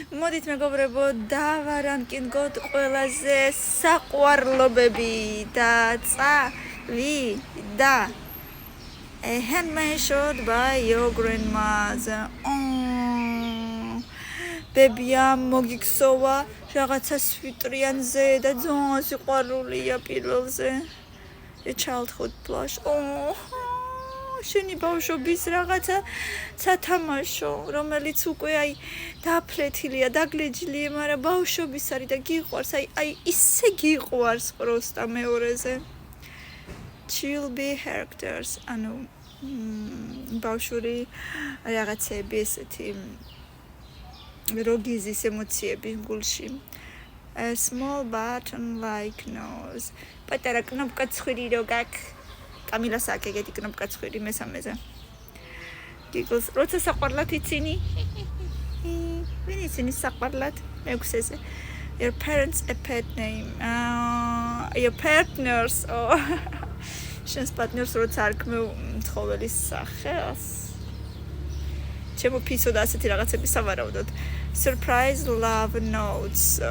მოდით მეგობრებო, დავარანკინგოთ ყველაზე საყვარლობები და წავიდა. A handmade shot by your grandmother. ბებია მოგიქსოვა რაღაცა სვიტრიანზე და ძალიან სიყვარულია პირველზე. A childhood blush. შენი ბავშვობის რაღაცა სათამაშო, რომელიც უკვე აი დაფლეთილია, დაგლეჯილია, მაგრამ ბავშვობის არის და გიყვარს, აი ისე გიყვარს პროსტა მეორეზე. Chilby characters, ანუ ბავშვური რაღაცები ესეთი როგიზის ემოციები გულში. A small button like nose. პატარა კნოპკა ცხვირი რო გაქვს. კამილას აქვს ეგეთი კნოპკა ცხვირი მესამეზე. გიგლს, როცა საყვარლად იცინი? ვინ იცინი საყვარლად? მეექვსეზე. Your parents a pet name. Your partners. შენს პარტნიორს როცა არ ქმევ ცხოველის სახელს. ჩემო ფისო და ასეთი რაღაცები სავარაუდოდ. Surprise love notes.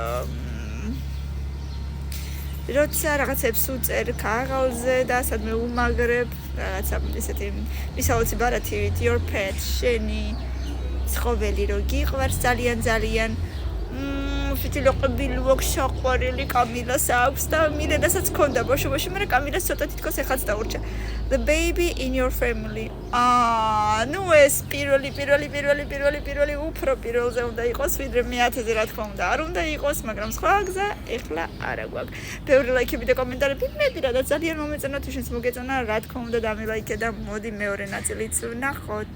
როცა რაღაცებს უწერ ქაღალდზე და სადმე უმაგრებ რაღაცა ესეთი მისაოცი ბარათივით your pet შენი ცხოველი რო გიყვარს ძალიან ფიტილოყბილი ვოქშაყვარელი კამილას აქვს და მილედასაც ქონდა ბავშვობაში, მაგრამ კამილას ცოტა თითქოს ეხაც დაურჩა. The baby in your family. ნუ ეს პირველი უფრო პირველზე უნდა იყოს, ვიდრე მე-1000-ზე რა თქმა უნდა არ უნდა იყოს, მაგრამ სხვა გზა ეხლა არა გვაქვს. ბევრი ლაიქები და კომენტარები მეტი და ძალიან მომეწონა თუ შენს მოგეწონა, რა თქმა უნდა დამილაიქე და მოდი მეორე ნაწილიც ვნახოთ.